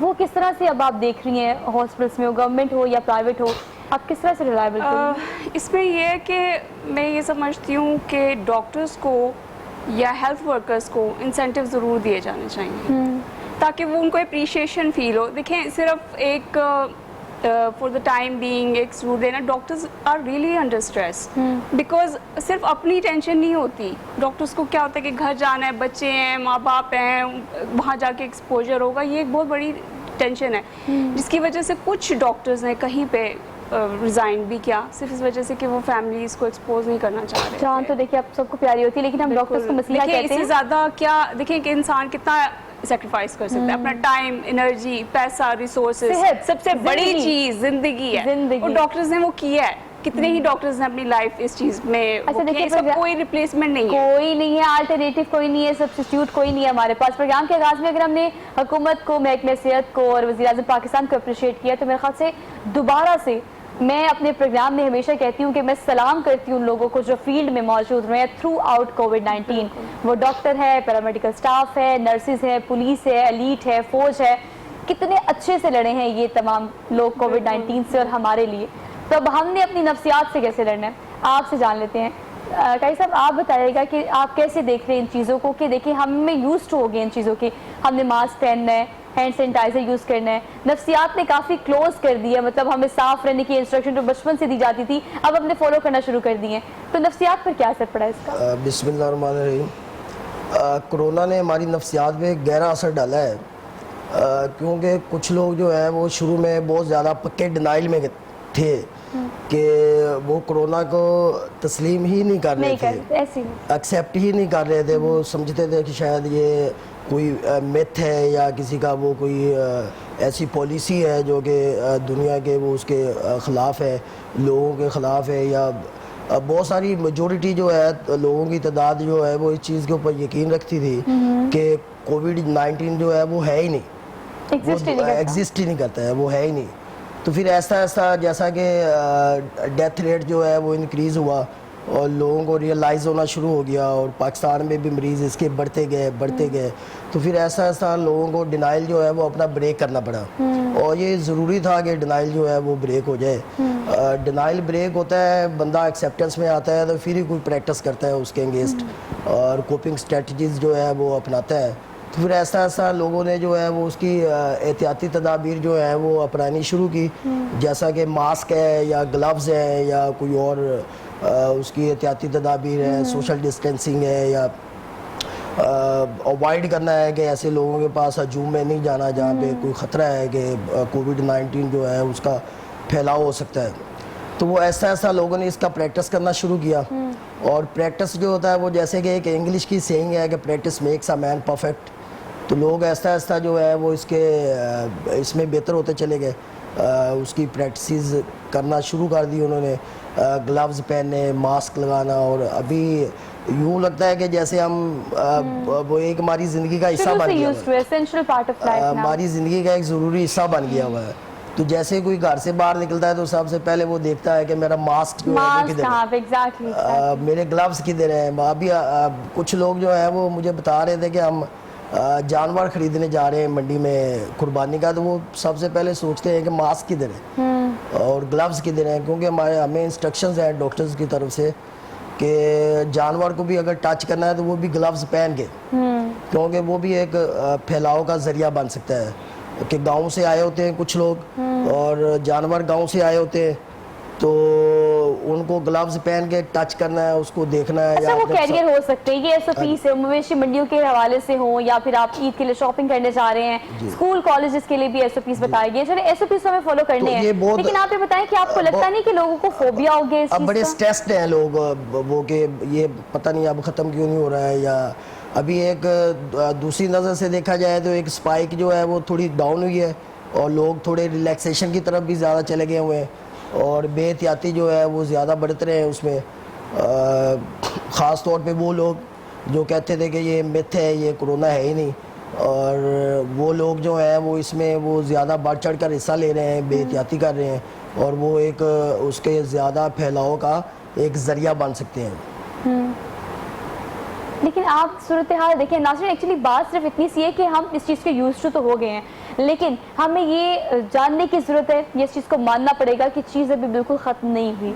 وہ کس طرح سے اب آپ دیکھ رہی ہیں ہاسپٹلس میں، گورنمنٹ ہو یا پرائیویٹ ہو، آپ کس طرح سے ریلائبل اس میں یہ ہے کہ میں یہ سمجھتی ہوں کہ ڈاکٹرز کو یا ہیلتھ ورکرز کو انسینٹیو ضرور دیے جانے چاہیے تاکہ وہ ان کو اپریشیشن فیل ہو. دیکھیں صرف ایک فار دا ٹائم بینگ ایک ضرور دینا. Doctors are really under stress because صرف اپنی ٹینشن نہیں ہوتی. ڈاکٹرز کو کیا ہوتا ہے کہ گھر جانا ہے، بچے ہیں، ماں باپ ہیں، وہاں جا کے ایکسپوجر ہوگا. یہ ایک بہت بڑی ٹینشن ہے جس کی وجہ سے کچھ ڈاکٹرز نے کہیں پہ ریزائن بھی کیا صرف اس وجہ سے کہ وہ فیملیز کو ایکسپوز نہیں کرنا چاہ رہے. جان تو دیکھیے آپ سب کو پیاری ہوتی ہے، لیکن ہم ڈاکٹرز کو مسئلہ کہتے ہیں. اس سے زیادہ کیا دیکھیں کہ انسان کتنا سیکریفائس کر سکتا ہے، اپنا ٹائم، انرجی، پیسہ، ریسورسز، سب سے بڑی چیز زندگی ہے. اور ڈاکٹرز نے وہ کیا ہے. کتنے ہی ڈاکٹرز نے اپنی لائف اس چیز میں، اس کا کوئی ریپلیسمنٹ نہیں ہے، کوئی نہیں ہے، الٹرنیٹیو کوئی نہیں ہے، سبسٹیٹیوٹ کوئی نہیں ہے ہمارے پاس. پروگرام کے آغاز میں اگر ہم نے حکومت کو، محکمہ صحت کو اور وزیر اعظم پاکستان کو اپریشیٹ کیا تو میرے خیال سے دوبارہ سے میں اپنے پروگرام میں ہمیشہ کہتی ہوں کہ میں سلام کرتی ہوں ان لوگوں کو جو فیلڈ میں موجود رہے ہیں تھرو آؤٹ کووڈ-19. وہ ڈاکٹر ہے، پیرامیڈیکل سٹاف ہے، نرسز ہے، پولیس ہے، ایلیٹ ہے، فوج ہے، کتنے اچھے سے لڑے ہیں یہ تمام لوگ کووڈ-19 سے اور ہمارے لیے. تو اب ہم نے اپنی نفسیات سے کیسے لڑنا ہے آپ سے جان لیتے ہیں. قاری صاحب آپ بتائیے گا کہ آپ کیسے دیکھ رہے ہیں ان چیزوں کو کہ دیکھیں ہم میں یوزڈ ہو گئے ان چیزوں کے. ہم نے ماسک پہننا ہے، ہینڈ سینیٹائزر یوز کرنا ہے، نفسیات نے کافی کلوز کر دی ہے. مطلب ہمیں صاف رہنے کی انسٹرکشن جو بچپن سے دی جاتی تھی اب ہم نے فالو کرنا شروع کر دی ہیں. تو نفسیات پر کیا اثر پڑا ہے اس کا؟ بسم اللہ الرحمن الرحیم. کرونا نے ہماری نفسیات پہ گہرا اثر ڈالا ہے کیونکہ کچھ لوگ جو ہیں وہ شروع میں بہت زیادہ پکے ڈینائل میں تھے کہ وہ کرونا کو تسلیم ہی نہیں کر رہے تھے، ایکسیپٹ ہی نہیں کر رہے تھے. وہ سمجھتے تھے کہ شاید یہ کوئی میتھ ہے یا کسی کا وہ کوئی ایسی پالیسی ہے جو کہ دنیا کے وہ اس کے خلاف ہے، لوگوں کے خلاف ہے. یا بہت ساری میجورٹی جو ہے لوگوں کی تعداد جو ہے وہ اس چیز کے اوپر یقین رکھتی تھی کہ کووڈ-19 جو ہے وہ ہے ہی نہیں، وہ ایگزسٹ ہی نہیں کرتا ہے، وہ ہے ہی نہیں. تو پھر ایسا جیسا کہ ڈیتھ ریٹ جو ہے وہ انکریز ہوا اور لوگوں کو ریئلائز ہونا شروع ہو گیا اور پاکستان میں بھی مریض اس کے بڑھتے گئے تو پھر ایسا لوگوں کو ڈینائل جو ہے وہ اپنا بریک کرنا پڑا. اور یہ ضروری تھا کہ ڈینائل جو ہے وہ بریک ہو جائے. ڈینائل بریک ہوتا ہے، بندہ ایکسیپٹنس میں آتا ہے تو پھر ہی کوئی پریکٹس کرتا ہے اس کے انگیسٹ اور کوپنگ اسٹریٹجیز جو ہے وہ اپناتا ہے. تو پھر ایسا لوگوں نے جو ہے وہ اس کی احتیاطی تدابیر جو ہے وہ اپنانی شروع کی، جیسا کہ ماسک ہے یا گلوز ہے یا کوئی اور اس کی احتیاطی تدابیر ہے، سوشل ڈسٹینسنگ ہے، یا اوائڈ کرنا ہے کہ ایسے لوگوں کے پاس ہجوم میں نہیں جانا جہاں پہ کوئی خطرہ ہے کہ کووڈ-19 جو ہے اس کا پھیلاؤ ہو سکتا ہے. تو وہ ایسا لوگوں نے اس کا پریکٹس کرنا شروع کیا. اور پریکٹس جو ہوتا ہے وہ جیسے کہ ایک انگلش کی سینگ ہے کہ practice makes a man perfect. تو لوگ ایسا جو ہے وہ اس میں بہتر ہوتے چلے گئے. اس کی پریکٹسز کرنا شروع کر دی انہوں نے، گلوز پہننے، ماسک لگانا. اور ابھی یوں لگتا ہے کہ جیسے ہم وہ ایک ہماری زندگی کا حصہ بن گیا ہے، ہماری زندگی کا ایک ضروری حصہ بن گیا ہوا ہے. تو جیسے کوئی گھر سے باہر نکلتا ہے تو سب سے پہلے وہ دیکھتا ہے کہ میرا ماسک جو ہے کدھر ہے، میرے گلوز کدھر ہیں. ابھی کچھ لوگ جو ہیں وہ مجھے بتا رہے تھے کہ ہم جانور خریدنے جا رہے ہیں منڈی میں قربانی کا، تو وہ سب سے پہلے سوچتے ہیں کہ ماسک کدھر ہے اور گلوز کدھر ہیں، کیونکہ ہمیں انسٹرکشنز ہیں ڈاکٹرز کی طرف سے کہ جانور کو بھی اگر ٹچ کرنا ہے تو وہ بھی گلوز پہن کے، کیونکہ وہ بھی ایک پھیلاؤ کا ذریعہ بن سکتا ہے. کہ گاؤں سے آئے ہوتے ہیں کچھ لوگ اور جانور گاؤں سے آئے ہوتے ہیں تو ان کو گلوز پہن کے ٹچ کرنا ہے، اس کو دیکھنا ہے. اچھا وہ کیریئر ہو سکتے ہیں، یہ ایس او پیز ہے، مویشی منڈیوں کے حوالے سے ہوں یا پھر آپ عید کے لیے شاپنگ کرنے جا رہے ہیں، اسکول کالجز کے لیے بھی ایس او پیز بتائے گئے. چلے ایس او پیز ہمیں فالو کرنے ہیں، لیکن آپ یہ بتائیں کہ آپ کو لگتا نہیں کہ لوگوں کو فوبیا ہو گیا اس چیز کا؟ بڑے سٹریسڈ ہیں لوگ وہ کہ یہ پتہ نہیں اب ختم کیوں نہیں ہو رہا ہے. یا ابھی ایک دوسری نظر سے دیکھا جائے تو ایک سپائک جو ہے وہ تھوڑی ڈاؤن ہوئی ہے اور لوگ تھوڑے ریلیکسیشن کی طرف بھی زیادہ چلے گئے ہوئے ہیں اور بے احتیاطی جو ہے وہ زیادہ بڑھتے رہے ہیں اس میں. خاص طور پہ وہ لوگ جو کہتے تھے کہ یہ متھ ہے، یہ کرونا ہے ہی نہیں، اور وہ لوگ جو ہیں وہ اس میں وہ زیادہ بڑھ چڑھ کر حصہ لے رہے ہیں، بے احتیاطی کر رہے ہیں اور وہ ایک اس کے زیادہ پھیلاؤ کا ایک ذریعہ بن سکتے ہیں. لیکن آپ صورتحال دیکھیں ناظرین، ایکچولی بات صرف اتنی سی ہے کہ ہم اس چیز کے یوزڈ تو ہو گئے ہیں، لیکن ہمیں یہ جاننے کی ضرورت ہے, یہ اس چیز کو ماننا پڑے گا کہ چیز ابھی بالکل ختم نہیں ہوئی.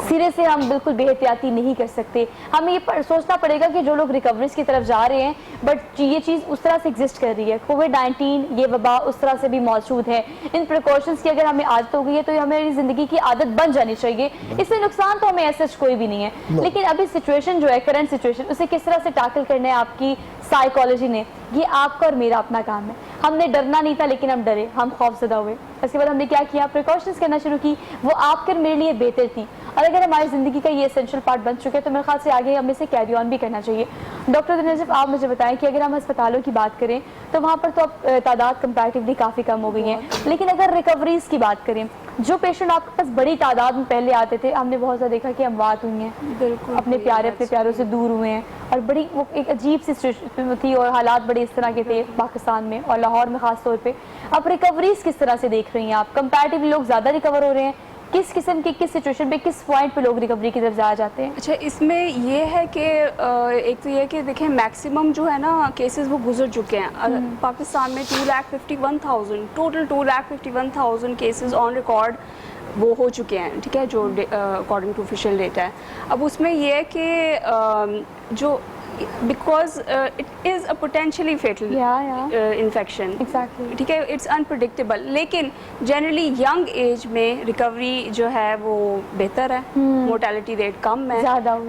سرے سے ہم بالکل بے احتیاطی نہیں کر سکتے. ہمیں یہ سوچنا پڑے گا کہ جو لوگ ریکوریز کی طرف جا رہے ہیں بٹ یہ چیز اس طرح سے ایگزسٹ کر رہی ہے, کووڈ-19 یہ وبا اس طرح سے بھی موجود ہے. ان پریکاشنز کی اگر ہمیں عادت ہو گئی ہے تو یہ ہماری زندگی کی عادت بن جانی چاہیے. اس سے نقصان تو ہمیں ایسا کوئی بھی نہیں ہے, لیکن ابھی سچویشن جو ہے, کرنٹ سچویشن, اسے کس طرح سے ٹیکل کرنا ہے آپ کی سائیکالوجی نے, یہ آپ کا اور میرا اپنا کام ہے. ہم نے ڈرنا نہیں تھا لیکن ہم ڈرے, ہم خوف زدہ ہوئے. اس کے بعد ہم نے کیا کیا, پریکاشنز کرنا شروع کی, وہ آپ کے میرے لیے بہتر تھی. اور اگر ہماری زندگی کا یہ اسینشل پارٹ بن چکے تو میرے خیال سے آگے ہمیں سے کیری آن بھی کرنا چاہیے. ڈاکٹر نجف, آپ مجھے بتائیں کہ اگر ہم ہسپتالوں کی بات کریں تو وہاں پر تو اب تعداد کمپیریٹیولی کافی کم ہو گئی ہیں, لیکن اگر ریکوریز کی بات کریں, جو پیشنٹ آپ کے پاس بڑی تعداد میں پہلے آتے تھے, ہم نے بہت زیادہ دیکھا کہ اموات ہوئی ہیں, بالکل اپنے پیاروں سے دور ہوئے ہیں, اور بڑی وہ ایک عجیب سی سچویشن تھی اور حالات بڑے اس طرح کے تھے پاکستان میں اور لاہور میں خاص طور پہ. اب ریکوریز کس طرح سے دیکھ رہی ہیں آپ, کمپیریٹیولی لوگ زیادہ ریکور ہو رہے ہیں, کس قسم کی کس سچویشن پہ کس پوائنٹ پہ لوگ ریکوری کی طرف جایا جاتے ہیں؟ اچھا, اس میں یہ ہے کہ ایک تو یہ کہ دیکھیں میکسیمم جو ہے نا کیسز وہ گزر چکے ہیں. پاکستان میں 2,51,000 ٹوٹل 2,51,000 کیسز آن ریکارڈ وہ ہو چکے ہیں, ٹھیک ہے, جو اکارڈنگ ٹو آفیشیل ڈیٹا ہے. اب اس میں یہ ہے کہ جو because it is a potentially fatal infection, ٹھیک ہے, اٹس انپریڈکٹیبل, لیکن جنرلی ینگ ایج میں ریکوری جو ہے وہ بہتر ہے, مورٹیلٹی ریٹ کم ہے,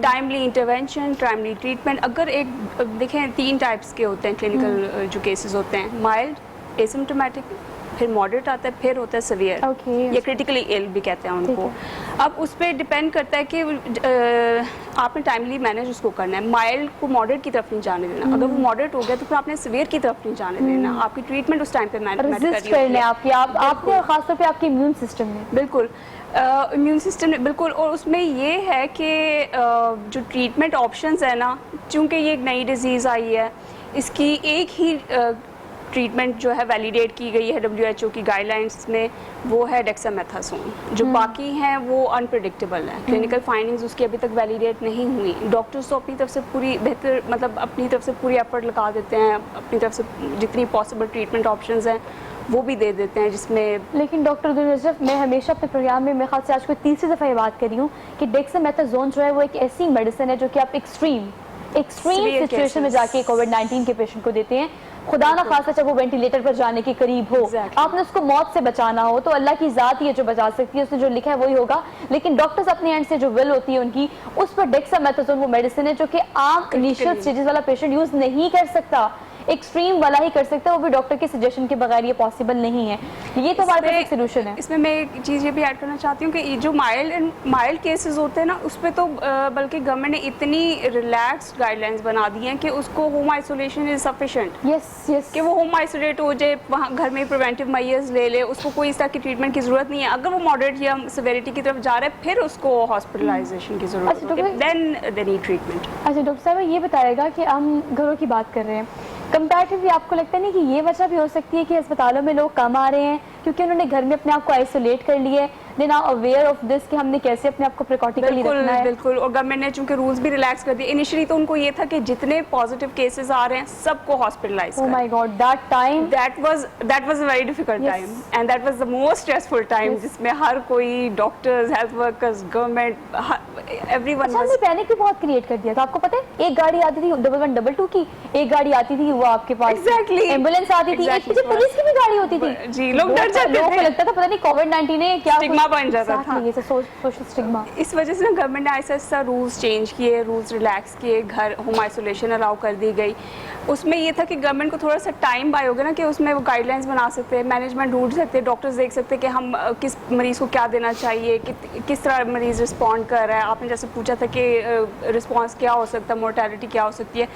ٹائملی انٹرونشن, ٹائملی ٹریٹمنٹ. اگر ایک دیکھیں 3 ٹائپس کے ہوتے ہیں کلینکل جو کیسز ہوتے ہیں, مائلڈ, ایسمپٹومیٹک, پھر ماڈریٹ آتا ہے, پھر ہوتا ہے سیویئر, یا کریٹیکلی ایل بھی کہتے ہیں ان کو. اب اس پہ ڈپینڈ کرتا ہے کہ آپ نے ٹائملی مینیج اس کو کرنا ہے. مائلڈ کو ماڈریٹ کی طرف نہیں جانے دینا, اگر وہ ماڈریٹ ہو گیا تو پھر آپ نے سیویئر کی طرف نہیں جانے دینا. آپ کی ٹریٹمنٹ اس ٹائم پہ مینیج کرنی ہے آپ نے, خاص طور پہ آپ کے امیون سسٹم میں. بالکل, امیون سسٹم بالکل. اور اس میں یہ ہے کہ جو ٹریٹمنٹ آپشنز ہیں نا, چونکہ یہ ایک نئی ڈیزیز آئی ہے, اس کی ایک ہی ٹریٹمنٹ جو ہے ویلیڈیٹ کی گئی ہے WHO کی گائیڈ لائنس میں, وہ ہے ڈیکسامیتھاسون. جو باقی ہیں وہ انپریڈکٹیبل ہیں, کلینکل فائنڈنگز اس کی ابھی تک ویلیڈیٹ نہیں ہوئی. ڈاکٹرز تو اپنی طرف سے پوری بہتر مطلب اپنی طرف سے پوری ایفرٹ لگا دیتے ہیں, اپنی طرف سے جتنی پاسبل ٹریٹمنٹ آپشنز ہیں وہ بھی دے دیتے ہیں, جس میں. لیکن ڈاکٹر نجف, میں ہمیشہ اپنے پروگرام میں میرے خیال سے آج کوئی 3 دفعہ یہ بات کری ہوں کہ ڈیکسامیتھاسون جو ہے وہ ایک ایسی میڈیسن ہے جو کہ آپ ایکسٹریم سچویشن میں جا کے کووڈ-19 کے پیشنٹ کو دیتے ہیں. خدا نہ خاصا جب وہ وینٹیلیٹر پر جانے کے قریب ہو, آپ نے اس کو موت سے بچانا ہو تو اللہ کی ذات ہی ہے جو بچا سکتی ہے, اس نے جو لکھا ہے وہی ہوگا. لیکن ڈاکٹرز اپنے اینڈ سے جو ول ہوتی ہے ان کی, اس پر ڈیکسامیتھاسون وہ میڈیسن ہے جو کہ عام انیشیل سٹیجز والا پیشنٹ یوز نہیں کر سکتا, ایکسٹریم والا ہی کر سکتا ہے, وہ بھی ڈاکٹر کے سجیشن کے بغیر یہ پاسبل نہیں ہے. یہ تو ہمارے پاس ایک سولوشن ہے. اس میں ایک چیز یہ بھی ایڈ کرنا چاہتی ہوں کہ جو مائلڈ کیسز ہوتے ہیں نا, اس پہ تو بلکہ گورنمنٹ نے اتنی ریلیکسڈ گائیڈ لائنس بنا دی ہیں کہ اس کو ہوم آئسولیشن از سفیشینٹ. کہ وہ ہوم آئسولیٹ ہو جائے, وہاں گھر میں پریونٹیو میئرز لے لے, اس کو کوئی اس طرح کی ٹریٹمنٹ کی ضرورت نہیں ہے. اگر وہ ماڈریٹ یا سیویریٹی کی طرف جا رہا ہے پھر اس کو ہاسپٹلائزیشن کی ضرورت ہے, دین دے نیڈ ٹریٹمنٹ. اچھا ڈاکٹر صاحب, یہ بتائے گا کہ ہم گھروں کی بات کر رہے ہیں, کمپیریٹیولی آپ کو لگتا نہیں کہ یہ وجہ بھی ہو سکتی ہے کہ ہسپتالوں میں لوگ کم آ رہے ہیں کیونکہ انہوں نے گھر میں اپنے آپ کو آئسولیٹ کر لیا ہے, دے نا اویئر آف دس کہ ہم نے کیسے اپنے آپ کو پریکاٹیکلی رکھنا ہے. بالکل, اور گورنمنٹ نے چونکہ رولز بھی ریلیکس کر دیے. انیشلی تو ان کو یہ تھا کہ جتنے پازیٹیو کیسز آ رہے ہیں سب کو ہاسپٹلائز کریں. Oh my God, that was a very difficult time and that was the most stressful time, جس میں ہر کوئی doctors, health workers, government, everyone was. Panic بھی بہت کریٹ کر دیا تھا. آپ کو پتہ ہے ایک گاڑی آتی تھی 1122 کی, ایک گاڑی آتی تھی وہ آپ کے پاس ایمبولینس آتی تھی, ایک پیچھے پولیس کی بھی گاڑی ہوتی تھی. جی, لوگ ڈر جاتے تھے, لوگوں کو لگتا تھا پتہ نہیں کووڈ-19 نے کیا اسٹگما بن جاتا تھا. Social stigma. اس وجہ سے گورنمنٹ نے ایسا ایسا رولز چینج کیے, رولز ریلیکس کیے, گھر ہوم آئسولیشن الاؤ کر دی گئی. اس میں یہ تھا کہ گورنمنٹ کو تھوڑا سا ٹائم بائی ہوگا نا کہ اس میں وہ گائیڈ لائنس بنا سکتے, مینجمنٹ ڈھونڈ سکتے, ڈاکٹرز دیکھ سکتے کہ ہم کس مریض کو کیا دینا چاہیے, کس طرح مریض رسپونڈ کر رہا ہے. آپ نے جیسے پوچھا تھا کہ رسپانس کیا ہو سکتا ہے, مورٹیلٹی کیا ہو سکتی ہے.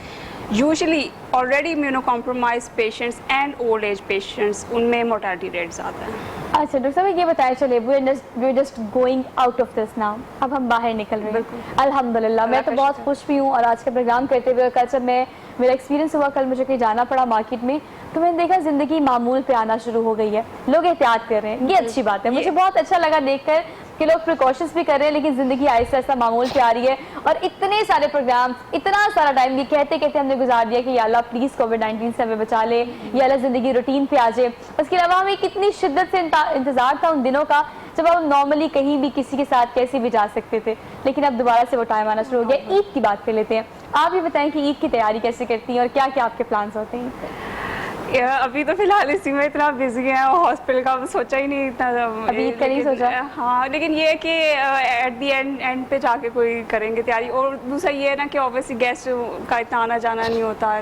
Usually already immunocompromised patients and old age patients, ان میں مورٹیلٹی ریٹ زیادہ ہے. اچھا ڈاکٹر صاحب, یہ بتائیں چلے we are just going out of this now, اب ہم باہر نکل رہے ہیں الحمدللہ. میں تو بہت خوش بھی ہوں, اور آج کا پروگرام کرتے ہوئے کل جب میرا ایکسپیرینس ہوا, کل مجھے کہیں جانا پڑا مارکیٹ میں, تو میں نے دیکھا زندگی معمول پہ آنا شروع ہو گئی ہے, لوگ احتیاط کر رہے ہیں. یہ اچھی بات ہے, مجھے بہت اچھا لگا دیکھ کر کہ کہ لوگ پریکاشنز بھی کر رہے ہیں لیکن زندگی آہستہ آہستہ معمول پہ آ رہی ہے, اور اتنے سارے پروگرام, اتنا سارا ٹائم یہ کہتے کہتے ہم نے گزار دیا کہ یا اللہ پلیز کووڈ-19 سے ہمیں بچا لے, یا اللہ زندگی روٹین پہ آ جائے. اس کے علاوہ ہمیں کتنی شدت سے انتظار تھا ان دنوں کا جب ہم نارملی کہیں بھی کسی کے ساتھ کیسے بھی جا سکتے تھے, لیکن اب دوبارہ سے وہ ٹائم آنا شروع ہو گیا. عید کی بات کر لیتے ہیں, آپ یہ بتائیں کہ عید کی تیاری کیسے کرتی ہیں اور کیا کیا آپ کے پلانز ہوتے ہیں؟ ابھی تو فی الحال اسی میں اتنا بزی ہیں, ہاسپٹل کا سوچا ہی نہیں اتنا, ابھی عید کا نہیں سوچا. ہاں لیکن یہ ہے کہ ایٹ دی اینڈ پہ جا کے کوئی کریں گے تیاری. اور دوسرا یہ ہے نا کہ اوبیسلی گیسٹ کا اتنا آنا جانا نہیں ہوتا.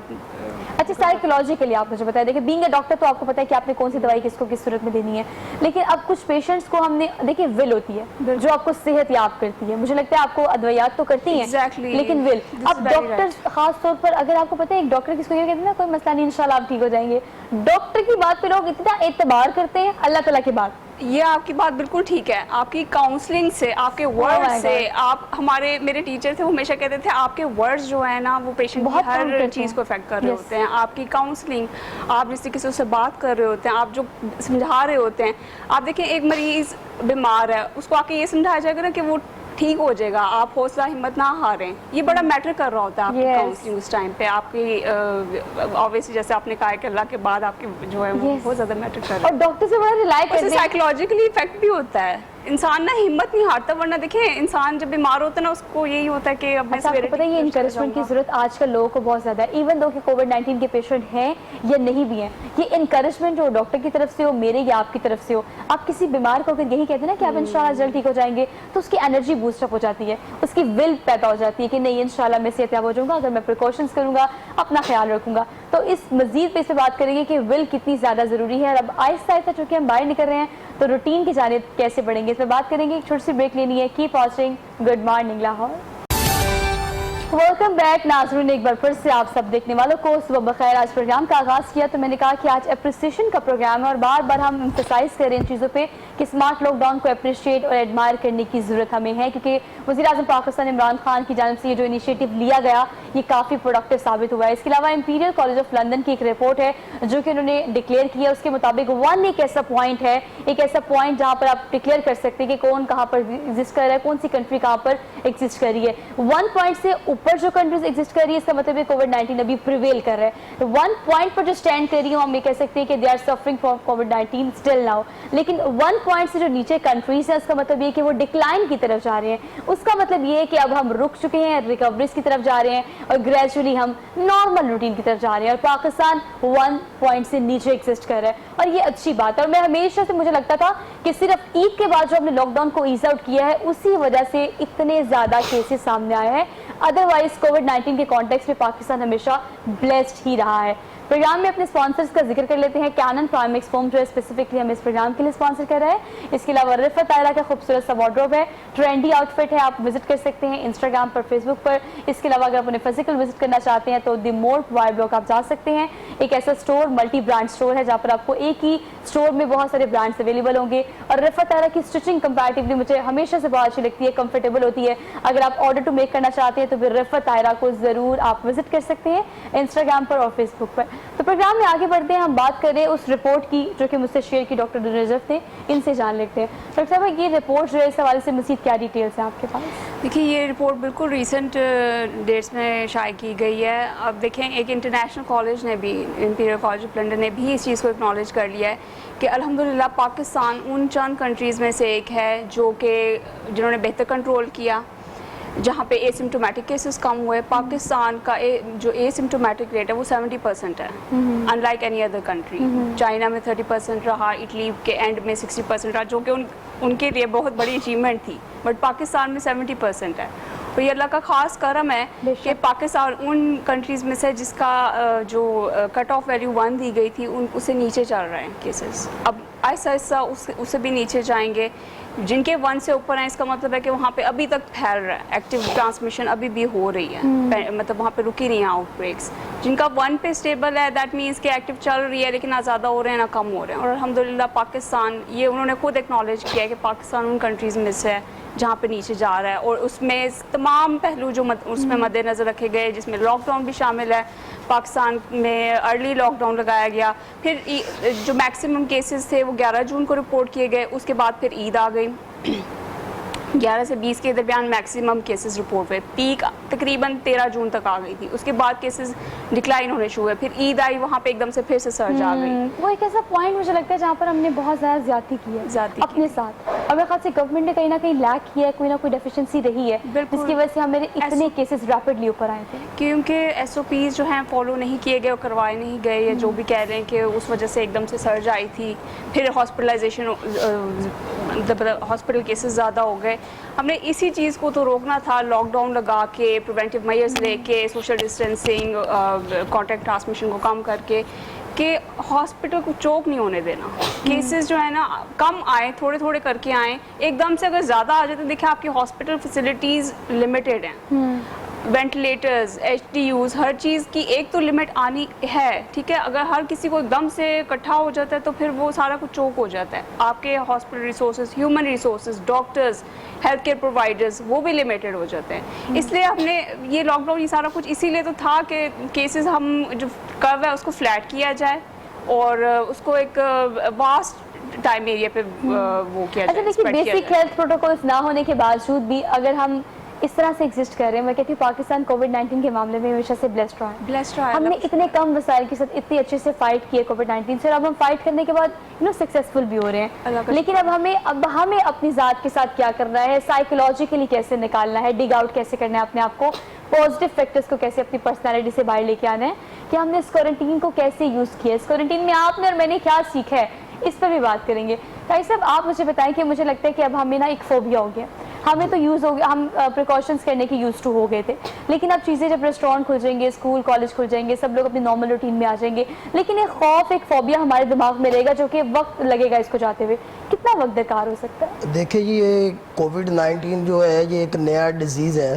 اچھا سائیکولوجیکلی آپ مجھے بتائیں, دیکھیں بینگ اے ڈاکٹر تو آپ کو پتا ہے کہ آپ نے کون سی دوائی کس کو کس صورت میں دینی ہے, لیکن اب کچھ پیشنٹس کو ہم نے دیکھیں ول ہوتی ہے جو آپ کو صحت یاب کرتی ہے. مجھے لگتا ہے آپ کو ادویات تو کرتی ہیں لیکن ول. اب ڈاکٹر خاص طور پر اگر آپ کو پتا ہے ایک ڈاکٹر کس کو یہ کہتے ہیں نا کوئی مسئلہ نہیں انشاءاللہ آپ ٹھیک ہو جائیں گے, ڈاکٹر کی بات پہ لوگ اتنا اعتبار کرتے ہیں اللہ تعالیٰ کی بات. یہ آپ کی بات بالکل ٹھیک ہے, آپ کی کاؤنسلنگ سے, آپ کے ورڈ سے, آپ میرے ٹیچر تھے وہ ہمیشہ کہتے تھے آپ کے ورڈز جو ہیں نا وہ پیشنٹ کی ہر چیز کو افیکٹ کر رہے ہوتے ہیں. آپ کی کاؤنسلنگ, آپ جس سے کسی سے بات کر رہے ہوتے ہیں, آپ جو سمجھا رہے ہوتے ہیں. آپ دیکھیں ایک مریض بیمار ہے, اس کو آ کے یہ سمجھایا جائے گا نا کہ وہ ٹھیک ہو جائے گا, آپ حوصلہ ہمت نہ ہاریں. یہ بڑا میٹر کر رہا ہوتا ہے آپ کی کاؤنسلنگ اس ٹائم پہ. آپ کی obviously جیسے آپ نے کہا کہ اللہ کے بعد آپ کی جو ہے وہ بہت زیادہ میٹر کر رہا ہے. اور ڈاکٹر سے بڑا ریلائی کرتے ہیں, سائیکولوجیکلی افیکٹ بھی ہوتا ہے. انسان نا ہمت نہیں ہارتا, ورنہ دیکھیں انسان جب بیمار ہوتا ہے نا اس کو یہی ہوتا ہے کہ اب میں سویرے. پتہ ہے یہ انکریجمنٹ کی ضرورت آج کل لوگوں کو بہت زیادہ ہے, ایون دو کہ کووڈ-19 کے پیشنٹ ہیں یا نہیں بھی ہیں. یہ انکریجمنٹ جو ڈاکٹر کی طرف سے ہو, میرے یا آپ کی طرف سے ہو, آپ کسی بیمار کو اگر یہی کہتے ہیں نا کہ آپ انشاءاللہ جلد ٹھیک ہو جائیں گے تو اس کی انرجی بوسٹ اپ ہو جاتی ہے, اس کی ول پیدا ہو جاتی ہے کہ نہیں انشاءاللہ میں صحت یاب ہو جاؤں گا اگر میں پریکاشنز کروں گا, اپنا خیال رکھوں گا. تو اس مزید پہ اس پہ بات کریں گے کہ ول کتنی زیادہ ضروری ہے. اب آہستہ آہستہ چونکہ ہم باہر نکل رہے ہیں تو روٹین کی جانب کیسے بڑھیں گے اس پہ بات کریں گے. ایک چھوٹی سی بریک لینی ہے. Keep watching good morning Lahore. Welcome back ناظرین, ایک بار پھر سے آپ سب دیکھنے والوں کو صبح بخیر. آج پروگرام کا آغاز کیا تو میں نے کہا کہ آج اپریسیشن کا پروگرام ہے اور بار بار ہم امفسائز کر رہے ہیں ان چیزوں پہ کہ اسمارٹ لاک ڈاؤن کو اپریشیٹ اور ایڈمائر کرنے کی ضرورت ہمیں ہے, کیونکہ وزیر اعظم پاکستان عمران خان کی جانب سے یہ جو انیشیٹو لیا گیا یہ کافی پروڈکٹیو ثابت ہوا ہے. اس کے علاوہ امپیریل کالج آف لندن کی ایک رپورٹ ہے جو کہ انہوں نے ڈکلیئر کی ہے. اس کے مطابق 1 ایک ایسا پوائنٹ ہے, ایک ایسا پوائنٹ جہاں پر آپ ڈکلیئر کر سکتے ہیں کہ کون کہاں پر ایگزسٹ کر رہا ہے, کون سی کنٹری کہاں پر ایگزسٹ کر رہی ہے. 1 پوائنٹ سے اوپر جو کنٹریز ایگزسٹ کر رہی ہے اس کا مطلب ہے کووڈ-19 ابھی پریویل کر رہا ہے. 1 پوائنٹ پر جو اسٹینڈ کر رہی ہوں ہم یہ کہہ سکتے ہیں کہ دے آر سفرنگ فرام کووڈ-19 اسٹل ناؤ. لیکن 1 پوائنٹ سے جو نیچے کنٹریز ہیں اس کا مطلب یہ کہ وہ ڈکلائن کی طرف جا رہے ہیں. اس کا مطلب یہ ہے کہ اب ہم رک چکے ہیں, ریکوریز کی طرف جا رہے ہیں اور گریجولی ہم نارمل روٹین کی طرف جا رہے ہیں. اور پاکستان 1 پوائنٹ سے نیچے ایگزسٹ کر رہا ہے اور یہ اچھی بات ہے. اور میں ہمیشہ سے مجھے لگتا تھا کہ صرف عید کے بعد جو ہم نے لاک ڈاؤن کو ایز آؤٹ کیا ہے اسی وجہ سے اتنے زیادہ کیسز سامنے آئے ہیں. ادروائز کووڈ-19 کے کانٹیکس میں پاکستان ہمیشہ بلیسڈ ہی رہا ہے. پروگرام میں اپنے سپانسرز کا ذکر کر لیتے ہیں. کینن پرائمیکس فوم جو ہے اسپیسیفکلی ہمیں اس پروگرام کے لیے سپانسر کر رہا ہے. اس کے علاوہ رفعت طاہرہ کا خوبصورت سا وارڈروب ہے, ٹرینڈی آؤٹ فٹ ہے, آپ وزٹ کر سکتے ہیں انسٹاگرام پر, فیس بک پر. اس کے علاوہ اگر آپ انہیں فزیکل وزٹ کرنا چاہتے ہیں تو دی مورٹ وائی بلاک آپ جا سکتے ہیں. ایک ایسا اسٹور, ملٹی برانڈ اسٹور ہے جہاں پر آپ کو ایک ہی اسٹور میں بہت سارے برانڈس اویلیبل ہوں گے. اور رفعت طاہرہ کی اسٹچنگ کمپیریٹیولی مجھے ہمیشہ سے بہت اچھی لگتی ہے, کمفرٹیبل ہوتی ہے. اگر آپ آرڈر ٹو میک کرنا چاہتے ہیں تو پھر رفعت طاہرہ کو ضرور آپ وزٹ کر سکتے ہیں انسٹاگرام پر اور فیس بک پر. تو پروگرام میں آگے بڑھتے ہیں, ہم بات کر رہے ہیں اس رپورٹ کی جو کہ مجھ سے شیئر کی ڈاکٹر نجف نے, ان سے جان لیتے ہیں. ڈاکٹر صاحب یہ رپورٹ جو ہے اس حوالے سے مزید کیا ڈیٹیلس ہیں آپ کے پاس؟ دیکھیے یہ رپورٹ بالکل ریسنٹ ڈیٹس میں شائع کی گئی ہے. اب دیکھیں ایک انٹرنیشنل کالج نے بھی, امپیریل کالج آف لنڈن نے بھی اس چیز کو اکنالج کر لیا ہے کہ الحمدللہ پاکستان ان چند کنٹریز میں سے ایک ہے جنہوں نے بہتر کنٹرول کیا, جہاں پہ اے سمٹومیٹک کیسز کم ہوئے. پاکستان کا جو اے سمٹومیٹک ریٹ ہے وہ 70% ہے, in like any other country. China میں 30% رہا, اٹلی کے اینڈ میں 60% رہا, جو کہ ان کے لیے بہت بڑی اچیومنٹ تھی, بٹ پاکستان میں 70% ہے. تو یہ اللہ کا خاص کرم ہے کہ پاکستان ان کنٹریز میں سے جس کا جو کٹ آف ویلیو 1 دی گئی تھی اسے نیچے چل رہے ہیں کیسز. اب آہستہ آہستہ اسے بھی نیچے جائیں گے. جن کے 1 سے اوپر ہیں اس کا مطلب ہے کہ وہاں پہ ابھی تک پھیل رہا ہے, ایکٹیو ٹرانسمیشن ابھی بھی ہو رہی ہے, مطلب وہاں پہ رکی نہیں ہیں آؤٹ بریکس. جن کا 1 پہ اسٹیبل ہے دیٹ مینس کہ ایکٹیو چل رہی ہے لیکن نہ زیادہ ہو رہے ہیں نہ کم ہو رہے ہیں. اور الحمدللہ پاکستان, یہ انہوں نے خود ایکنالج کیا ہے کہ پاکستان ان کنٹریز میں سے ہے جہاں پہ نیچے جا رہا ہے. اور اس میں تمام پہلو جو اس میں مد نظر رکھے گئے, جس میں لاک ڈاؤن بھی شامل ہے. پاکستان میں ارلی لاک ڈاؤن لگایا گیا, پھر جو میکسیمم کیسز تھے وہ 11 جون کو رپورٹ کیے گئے, اس کے بعد پھر عید آ گئی. 11 سے 20 کے درمیان میکسیمم کیسز رپورٹ ہوئے. پیک تقریباً 13 جون تک آ گئی تھی. اس کے بعد کیسز ڈکلائن ہونے شروع ہوئے. پھر عید آئی, وہاں پہ ایک دم سے پھر سے سرج آ گئی. وہ ایک ایسا پوائنٹ مجھے لگتا ہے جہاں پر ہم نے بہت زیادہ زیادتی کی ہے اپنے ساتھ, اور میرے خیال سے گورنمنٹ نے کہیں نہ کہیں لیک کیا ہے, کوئی نہ کوئی ڈیفیشنسی رہی ہے جس کی وجہ سے ہمارے اتنے کیسز ریپڈلی اوپر آئے تھے. کیونکہ SOPs جو ہیں فالو نہیں کیے گئے اور کروائے نہیں گئے, یا جو بھی کہہ رہے ہیں کہ اس وجہ سے ایک دم سے سرج آئی تھی. پھر ہاسپٹلائزیشن, ہاسپٹل کیسز زیادہ ہو گئے. ہم نے اسی چیز کو تو روکنا تھا, لاک ڈاؤن لگا کے, پریونٹیو میئرز لے کے, سوشل ڈسٹینسنگ, کانٹیکٹ ٹرانسمیشن کو کم کر کے, کہ ہاسپٹل کو چوک نہیں ہونے دینا. کیسز جو ہے نا کم آئیں, تھوڑے تھوڑے کر کے آئیں. ایک دم سے اگر زیادہ آ جاتے ہیں, دیکھیں آپ کی ہاسپٹل فیسلٹیز لمیٹیڈ ہیں, وینٹیلیٹرز, HDUs, ہر چیز کی ایک تو لمٹ آنی ہے, ٹھیک ہے. اگر ہر کسی کو ایک دم سے اکٹھا ہو جاتا ہے تو پھر وہ سارا کچھ چوک ہو جاتا ہے. آپ کے hospital resources, human resources, doctors, health care providers, وہ بھی لمیٹیڈ ہو جاتے ہیں. اس لیے ہم نے یہ لاک ڈاؤن, یہ سارا کچھ اسی لیے تو تھا کہ کیسز ہم جو کرو ہے اس کو فلیٹ کیا جائے اور اس کو ایک واسٹ ٹائم ایریا پہ وہ کیا جائے. دیکھیے بیسک ہیلتھ پروٹوکولز نہ ہونے کے باوجود بھی اگر ہم اس طرح سے ایگزسٹ کر رہے ہیں, میں کہتی ہوں پاکستان کووڈ-19 کے معاملے میں ہمیشہ سے بلیسڈ رہا ہے. ہم نے اتنے کم وسائل کے ساتھ اتنے اچھے سے فائٹ کیے کووڈ-19 سے, اور اب ہم فائٹ کرنے کے بعد سکسیسفل بھی ہو رہے ہیں. لیکن اب ہمیں اپنی ذات کے ساتھ کیا کرنا ہے, سائیکولوجیکلی کیسے نکالنا ہے, ڈگ آؤٹ کیسے کرنا ہے اپنے آپ کو, پازیٹیو فیکٹرز کو کیسے اپنی پرسنالٹی سے باہر لے کے آنا ہے, کہ ہم نے اس کوارنٹین کو کیسے یوز کیا, اس کوارنٹین میں آپ نے اور میں نے کیا سیکھا ہے, اس پہ بھی بات کریں گے. طاہر صاحب آپ مجھے بتائیں کہ مجھے لگتا ہے کہ اب ہمیں نا ایک فوبیا ہو گیا, ہمیں تو یوز ہو گیا, ہم پریکاشنز کرنے کی یوز ٹو ہو گئے تھے, لیکن اب چیزیں جب ریسٹورینٹ کھل جائیں گے, اسکول کالج کھل جائیں گے, سب لوگ اپنی نارمل روٹین میں آ جائیں گے, لیکن ایک خوف, ایک فوبیا ہمارے دماغ میں رہے گا جو کہ وقت لگے گا اس کو جاتے ہوئے. کتنا وقت درکار ہو سکتا ہے؟ دیکھیں جی, یہ کووڈ-19 جو ہے یہ ایک نیا ڈیزیز ہے,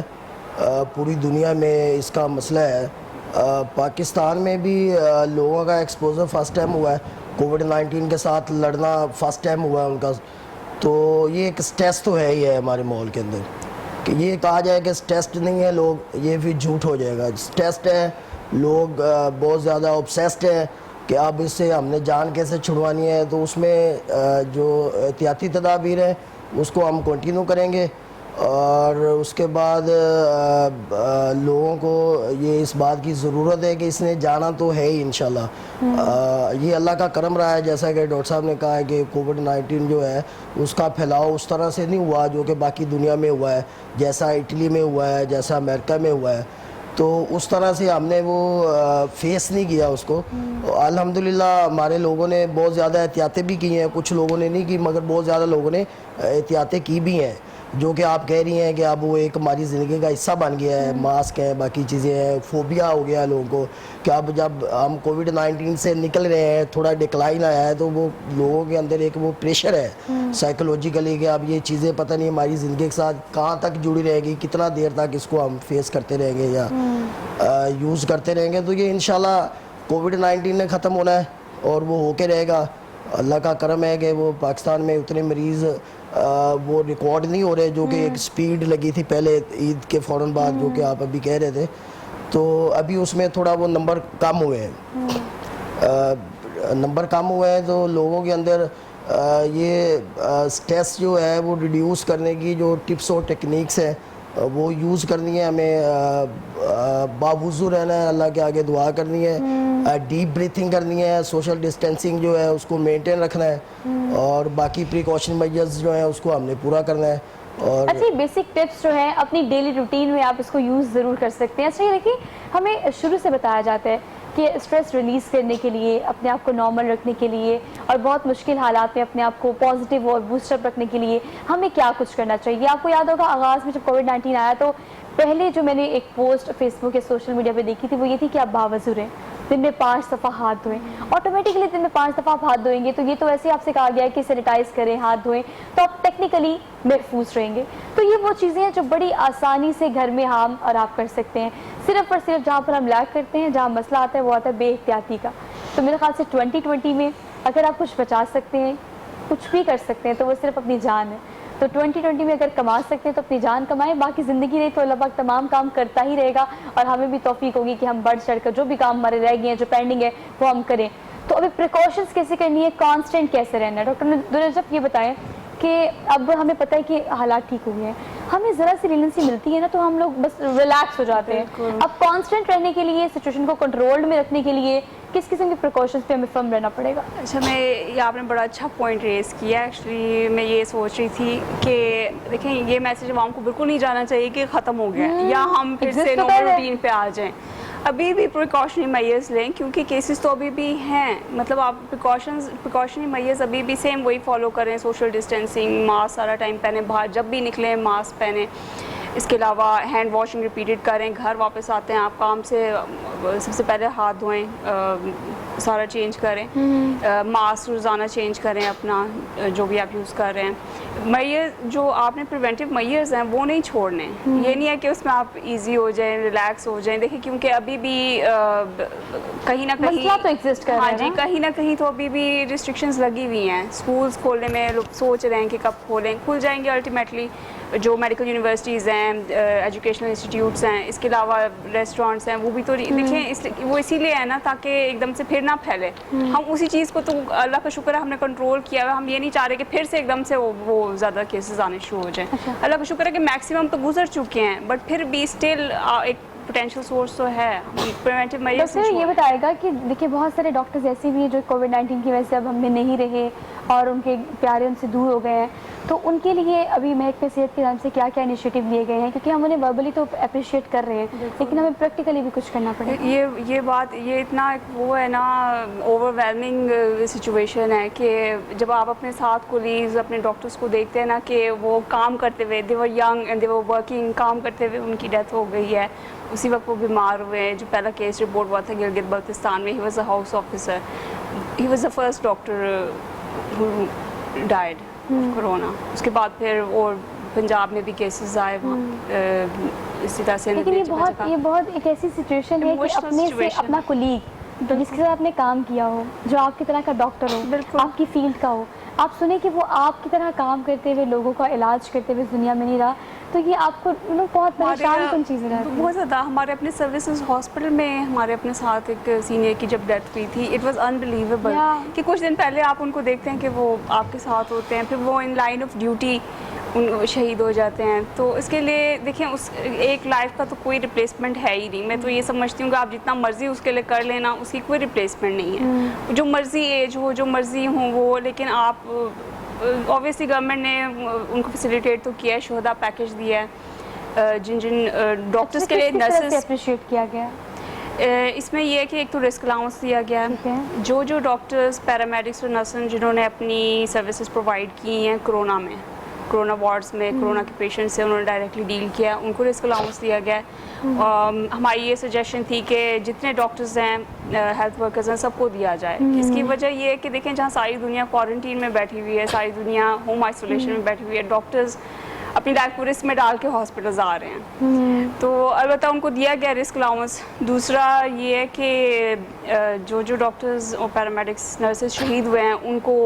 پوری دنیا میں اس کا مسئلہ ہے. پاکستان میں بھی لوگوں کا ایکسپوزر فرسٹ ٹائم ہوا ہے, کووڈ-19 کے ساتھ لڑنا فرسٹ ٹائم ہوا ہے ان کا. تو یہ ایک سٹریس تو ہے ہی ہے ہمارے ماحول کے اندر, کہ یہ کہا جائے کہ سٹریسڈ نہیں ہے لوگ, یہ بھی جھوٹ ہو جائے گا. سٹریسڈ ہے لوگ, بہت زیادہ اوبسیسڈ ہیں کہ اب اس سے ہم نے جان کیسے چھڑوانی ہے. تو اس میں جو احتیاطی تدابیر ہیں اس کو ہم کنٹینیو کریں گے, اور اس کے بعد لوگوں کو یہ اس بات کی ضرورت ہے کہ اس نے جانا تو ہے ہی انشاءاللہ. یہ اللہ کا کرم رہا ہے, جیسا کہ ڈاکٹر صاحب نے کہا ہے کہ کووڈ-19 جو ہے اس کا پھیلاؤ اس طرح سے نہیں ہوا جو کہ باقی دنیا میں ہوا ہے, جیسا اٹلی میں ہوا ہے, جیسا امریکہ میں ہوا ہے. تو اس طرح سے ہم نے وہ فیس نہیں کیا اس کو. الحمدللہ ہمارے لوگوں نے بہت زیادہ احتیاطیں بھی کی ہیں, کچھ لوگوں نے نہیں کی, مگر بہت زیادہ لوگوں نے احتیاطیں کی بھی ہیں, جو کہ آپ کہہ رہی ہیں کہ اب وہ ایک ہماری زندگی کا حصہ بن گیا ہے. ماسک ہیں, باقی چیزیں ہیں, فوبیا ہو گیا ہے لوگوں کو, کہ اب جب ہم کووڈ-19 سے نکل رہے ہیں, تھوڑا ڈکلائن آیا ہے, تو وہ لوگوں کے اندر ایک وہ پریشر ہے سائیکولوجیکلی کہ اب یہ چیزیں پتہ نہیں ہماری زندگی کے ساتھ کہاں تک جڑی رہے گی, کتنا دیر تک اس کو ہم فیس کرتے رہیں گے یا یوز کرتے رہیں گے. تو یہ انشاءاللہ کووڈ-19 نے ختم ہونا ہے اور وہ ہو کے رہے گا. اللہ کا کرم ہے کہ وہ پاکستان میں اتنے مریض وہ ریکارڈ نہیں ہو رہے, جو کہ ایک سپیڈ لگی تھی پہلے عید کے فوراً بعد, جو کہ آپ ابھی کہہ رہے تھے. تو ابھی اس میں تھوڑا وہ نمبر کم ہوئے ہیں, نمبر کم ہوئے ہیں. تو لوگوں کے اندر یہ سٹریس جو ہے وہ ریڈیوس کرنے کی جو ٹپس اور ٹیکنیکس ہیں وہ یوز کرنی ہے ہمیں. باوضو رہنا ہے, اللہ کے آگے دعا کرنی ہے, ڈیپ بریتھنگ کرنی ہے, سوشل ڈسٹینسنگ جو ہے اس کو مینٹین رکھنا ہے, اور باقی پریکاشن میجرز جو ہیں اس کو ہم نے پورا کرنا ہے. اور اچھا, بیسک ٹپس جو ہیں اپنی ڈیلی روٹین میں آپ اس کو یوز ضرور کر سکتے ہیں. اچھا یہ دیکھیے, ہمیں شروع سے بتایا جاتا ہے کہ اسٹریس ریلیز کرنے کے لیے, اپنے آپ کو نارمل رکھنے کے لیے, اور بہت مشکل حالات میں اپنے آپ کو پازیٹیو اور بوسٹ اپ رکھنے کے لیے ہمیں کیا کچھ کرنا چاہیے. آپ کو یاد ہوگا آغاز میں جب کووڈ-19 آیا تو پہلے جو میں نے ایک پوسٹ فیس بک یا سوشل میڈیا پہ دیکھی تھی وہ یہ تھی کہ آپ باوضو رہیں, دن میں 5 دفعہ ہاتھ دھوئیں. آٹومیٹکلی دن میں 5 دفعہ آپ ہاتھ دھوئیں گے تو یہ تو ایسے آپ سے کہا گیا ہے کہ سینیٹائز کریں, ہاتھ دھوئیں, تو آپ ٹیکنیکلی محفوظ رہیں گے. تو یہ وہ چیزیں ہیں جو بڑی آسانی سے گھر میں ہم اور آپ کر سکتے ہیں. صرف اور صرف جہاں پر ہم لیک کرتے ہیں, جہاں مسئلہ آتا ہے وہ آتا ہے بے احتیاطی کا. تو میرے خیال سے 2020 میں اگر آپ کچھ بچا سکتے ہیں, کچھ بھی کر سکتے ہیں, تو وہ صرف اپنی جان ہے. تو 2020 میں اگر کما سکتے ہیں تو اپنی جان کمائیں, باقی زندگی رہی تو اللہ پاک تمام کام کرتا ہی رہے گا, اور ہمیں بھی توفیق ہوگی کہ ہم بڑھ چڑھ کر جو بھی کام ہمارے رہ گئے ہیں, جو پینڈنگ ہے, وہ ہم کریں. تو ابھی پریکاشنز کیسے کرنی ہے, کانسٹنٹ کیسے رہنا ہے, ڈاکٹر عبدالرجب یہ بتائیں کہ اب ہمیں پتہ ہے کہ حالات ٹھیک ہو گئے ہیں, ہمیں ذرا سی ریلنسی ملتی ہے نا تو ہم لوگ بس ریلیکس ہو جاتے ہیں. اب کانسٹنٹ رہنے کے لیے, سچویشن کو کنٹرول میں رکھنے کے لیے کس قسم کی پریکاشنز پہ ہمیں فرم رہنا پڑے گا؟ اچھا, میں آپ نے بڑا اچھا پوائنٹ ریز کیا. ایکچولی میں یہ سوچ رہی تھی کہ دیکھیں یہ میسج عوام کو بالکل نہیں جانا چاہیے کہ ختم ہو گیا یا ہم پھر سے نارمل روٹین پہ آ جائیں. ابھی بھی پریکاشنری میئرز لیں کیونکہ کیسز تو ابھی بھی ہیں. مطلب آپ پریکاشنری میئرز ابھی بھی سیم وہی فالو کریں, سوشل ڈسٹینسنگ, ماسک سارا ٹائم پہنیں, باہر جب بھی نکلیں ماسک پہنیں. اس کے علاوہ ہینڈ واشنگ ریپیٹڈ کریں. گھر واپس آتے ہیں آپ کام سے سب سے پہلے ہاتھ دھوئیں, سارا چینج کریں, ماسک روزانہ چینج کریں اپنا جو بھی آپ یوز کر رہے ہیں. میئر جو آپ نے پریونٹیو میئرز ہیں وہ نہیں چھوڑنے. یہ نہیں ہے کہ اس میں آپ ایزی ہو جائیں, ریلیکس ہو جائیں. دیکھیں کیونکہ ابھی بھی کہیں نہ کہیں تو ایگزسٹ کر رہے ہیں. ہاں جی, کہیں نہ کہیں تو ابھی بھی ریسٹرکشنز لگی ہوئی ہیں. اسکولس کھولنے میں لوگ سوچ رہے ہیں کہ کب کھولیں, کھل جائیں گے الٹیمیٹلی. جو میڈیکل یونیورسٹیز ہیں, ایجوکیشنل انسٹیٹیوٹس ہیں, اس کے علاوہ ریسٹورینٹس ہیں, وہ بھی تو دیکھیں وہ اسی لیے ہے نا تاکہ ایک دم سے پھر نہ پھیلے. ہم اسی چیز کو تو اللہ کا شکر ہے ہم نے کنٹرول کیا ہوا. ہم یہ نہیں چاہ رہے کہ پھر سے ایک دم سے وہ زیادہ کیسز آنے شروع ہو جائیں. اللہ کا شکر ہے کہ میکسیمم تو گزر چکے ہیں, بٹ پھر بھی اسٹل ایک پوٹینشیل سورس تو ہے. پریونٹیو میئرز ڈاکٹر یہ بتائے گا کہ دیکھیے بہت سارے ڈاکٹرز ایسے بھی ہیں جو کووڈ-19 کی وجہ سے اب ہم میں نہیں رہے اور ان کے پیارے ان سے دور ہو گئے ہیں, تو ان کے لیے ابھی محکمہ صحت کے نام سے کیا کیا انیشیٹو لیے گئے ہیں؟ کیونکہ ہم انہیں وربلی تو اپریشیٹ کر رہے ہیں لیکن ہمیں پریکٹیکلی بھی کچھ کرنا پڑے گا. یہ بات یہ اتنا وہ ہے نا اوور ویلمنگ سچویشن ہے کہ جب آپ اپنے ساتھ کولیگز اپنے ڈاکٹرس کو دیکھتے ہیں نا کہ وہ کام کرتے ہوئے, they were young and they were working, کام کرتے ہوئے ان کی ڈیتھ ہو گئی ہے, اسی وقت وہ بیمار ہوئے ہیں. جو پہلا کیس رپورٹ ہوا تھا گلگت بلتستان میں, he was a house officer, he was the first doctor who died corona. اس کے بعد پھر اور پنجاب میں بھی کیسز آئے وہاں اسی طرح سے. لیکن یہ بہت ایک ایسی سچویشن ہے کہ اپنے سے اپنا کولیگ جس کے ساتھ آپ نے کام کیا ہو, جو آپ کی طرح کا ڈاکٹر ہو, آپ کی فیلڈ کا ہو, آپ سنیں کہ وہ آپ کی طرح کام کرتے ہوئے لوگوں کا علاج کرتے ہوئے دنیا میں نہیں رہا, تو یہ آپ کو بہت پریشان کن چیزیں رہتی ہیں. بہت زیادہ. ہمارے اپنے سروسز ہاسپٹل میں ہمارے اپنے ساتھ ایک سینئر کی جب ڈیتھ ہوئی تھی, اٹ واز انبلیویبل کہ کچھ دن پہلے آپ ان کو دیکھتے ہیں کہ وہ آپ کے ساتھ ہوتے ہیں, پھر وہ ان لائن آف ڈیوٹی شہید ہو جاتے ہیں. تو اس کے لیے دیکھیں اس ایک لائف کا تو کوئی ریپلیسمنٹ ہے ہی نہیں. میں تو یہ سمجھتی ہوں کہ آپ جتنا مرضی اس کے لیے کر لینا, اس کی کوئی ریپلیسمنٹ نہیں ہے. جو مرضی ایج ہو, جو مرضی ہوں وہ, لیکن آپ اوبیسلی گورنمنٹ نے ان کو فیسیلیٹیٹ تو کیا ہے, شہدا پیکیج دیا ہے جن ڈاکٹرس کے لیے نرسز اپریشیٹ کیا گیا. اس میں یہ ہے کہ ایک تو رسک الاؤنس دیا گیا ہے. جو ڈاکٹرز, پیرامیڈکس اور نرسز جنہوں نے اپنی سروسز پرووائڈ کی ہیں کورونا میں, کورونا وارڈز میں کورونا کے پیشنٹ سے انہوں نے ڈائریکٹلی ڈیل کیا, ان کو رسک الاؤنس دیا گیا ہے. ہماری یہ سجیشن تھی کہ جتنے ڈاکٹرز ہیں, ہیلتھ ورکرز ہیں, سب کو دیا جائے. اس کی وجہ یہ ہے کہ دیکھیں جہاں ساری دنیا کوارنٹین میں بیٹھی ہوئی ہے, ساری دنیا ہوم آئسولیشن میں بیٹھی ہوئی ہے, ڈاکٹرز اپنی لائف کو رسک میں ڈال کے ہاسپٹلز آ رہے ہیں. تو البتہ ان کو دیا گیا رسک الاؤنس. دوسرا یہ ہے کہ جو ڈاکٹرز اور پیرامیڈکس نرسز شہید ہوئے ہیں ان کو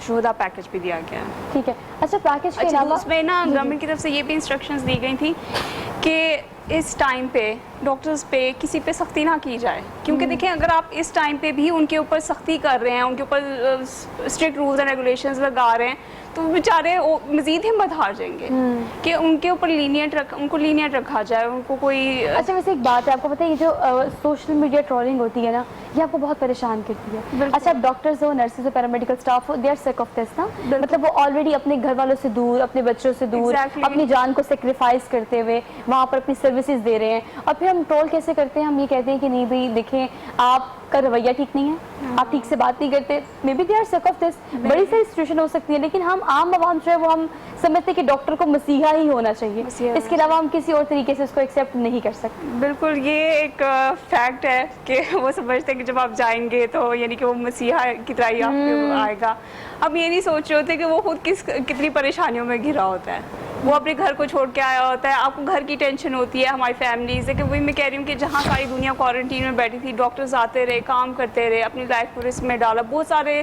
شہدا پیکیج بھی دیا گیا. ٹھیک ہے. اچھا پیکیج کے علاوہ اس میں نا گورنمنٹ کی طرف سے یہ بھی انسٹرکشنز دی گئی تھیں کہ اس ٹائم پہ ڈاکٹرز پہ کسی پہ سختی نہ کی جائے, کیونکہ دیکھیں اگر آپ اس ٹائم پہ بھی ان کے اوپر سختی کر رہے ہیں, ان کے اوپر اسٹرکٹ رولز اینڈ ریگولیشنز لگا رہے ہیں, تو بیچارے مزید ہمت ہار جائیں گے کہ ان کے اوپر ان کو لینیٹ رکھا جائے, ان کو کوئی. اچھا ویسے ایک بات ہے, آپ کو پتہ ہے یہ جو سوشل میڈیا ٹرولنگ ہوتی ہے نا, یہ آپ کو بہت پریشان کرتی ہے. اچھا ڈاکٹرز ہو, نرسز ہو, پیرامیڈیکل اسٹاف ہو, they are sick of this نا, مطلب وہ آلریڈی اپنے گھر والوں سے دور, اپنے بچوں سے دور, اپنی جان کو سیکریفائز کرتے ہوئے وہاں پر اپنی سروسز دے رہے ہیں. اور پھر ہم ٹرول کیسے کرتے ہیں, ہم یہ کہتے ہیں کہ نہیں بھائی دیکھیں آپ کا رویہ ٹھیک نہیں ہے, آپ ٹھیک سے بات نہیں کرتے. Maybe they are sick of this, بڑی ساری سچویشن ہو سکتی ہے, لیکن ہم عام عوام جو ہے وہ ہم سمجھتے کہ ڈاکٹر کو مسیحا ہی ہونا چاہیے, اس کے علاوہ ہم کسی اور طریقے سے اس کو ایکسیپٹ نہیں کر سکتے. بالکل, یہ ایک فیکٹ ہے کہ وہ سمجھتے ہیں کہ جب آپ جائیں گے تو یعنی کہ وہ مسیحا کی طرح ہی آپ پہ آئے گا. اب یہ نہیں سوچ رہے ہوتے کہ وہ خود کتنی پریشانیوں میں گھرا ہوتا ہے, وہ اپنے گھر کو چھوڑ کے آیا ہوتا ہے. آپ کو گھر کی ٹینشن ہوتی ہے, ہماری فیملیز ہے کہ وہی میں کہہ رہی ہوں کہ جہاں ساری دنیا کوارنٹین میں بیٹھی تھی, ڈاکٹرز آتے رہے, کام کرتے رہے, اپنی لائف کو رسک میں ڈالا. بہت سارے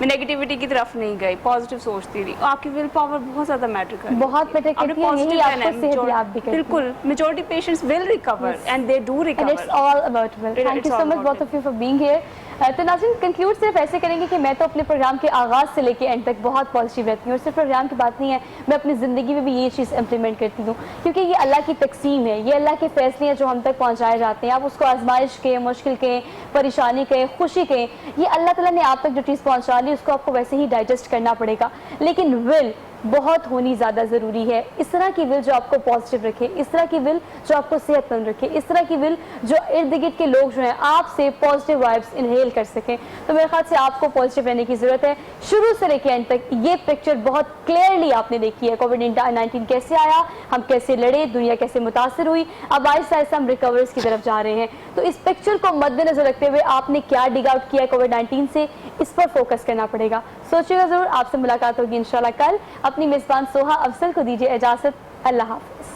میں نیگیٹیوٹی کی طرف نہیں گئی, پازیٹیو سوچتی رہی. آپ کی ول پاور بہت زیادہ میٹر کرتی ہے, بہت میٹر کرتی ہے, یہی آپ کو صحت یاب بھی کرتی ہے. بالکل, majority patients will recover and they do recover. And it's all about will. Thank you so much both of you for being here. تو ناظرین کنکلیوڈ صرف ایسے کریں گے کہ میں تو اپنے پروگرام کے آغاز سے لے کے اینڈ تک بہت پازیٹیو رہتی ہوں, اور صرف پروگرام کی بات نہیں ہے, میں اپنی زندگی میں بھی یہ چیز امپلیمنٹ کرتی ہوں, کیونکہ یہ اللہ کی تقسیم ہے, یہ اللہ کے فیصلے ہیں جو ہم تک پہنچائے جاتے ہیں. آپ اس کو آزمائش کہیں, مشکل کہیں, پریشانی کہیں, خوشی کہیں, یہ اللہ تعالیٰ نے آپ تک جو چیز پہنچا لی اس کو آپ کو ویسے ہی ڈائجسٹ کرنا پڑے گا. لیکن ول بہت ہونی زیادہ ضروری ہے. اس طرح کی ول جو آپ کو پازیٹیو رکھے, اس طرح کی ول جو آپ کو صحت مند رکھے, اس طرح کی ول جو ارد گرد کے لوگ جو ہیں آپ سے پازیٹیو وائبس انہیل کر سکیں. تو میرے خیال سے آپ کو پازیٹیو رہنے کی ضرورت ہے. شروع سے لے کے اینڈ تک یہ پکچر بہت کلیئرلی آپ نے دیکھی ہے, کووڈ-19 کیسے آیا, ہم کیسے لڑے, دنیا کیسے متاثر ہوئی, اب آہستہ آہستہ ہم ریکورس کی طرف جا رہے ہیں. تو اس پکچر کو مد نظر رکھتے ہوئے آپ نے کیا ڈگ آؤٹ کیا ہے کووڈ-19 سے, اس پر فوکس کرنا پڑے گا. سوچیے گا ضرور. آپ سے ملاقات ہوگی انشاءاللہ کل. اپنی میزبان سوہا افضل کو دیجیے اجازت. اللہ حافظ.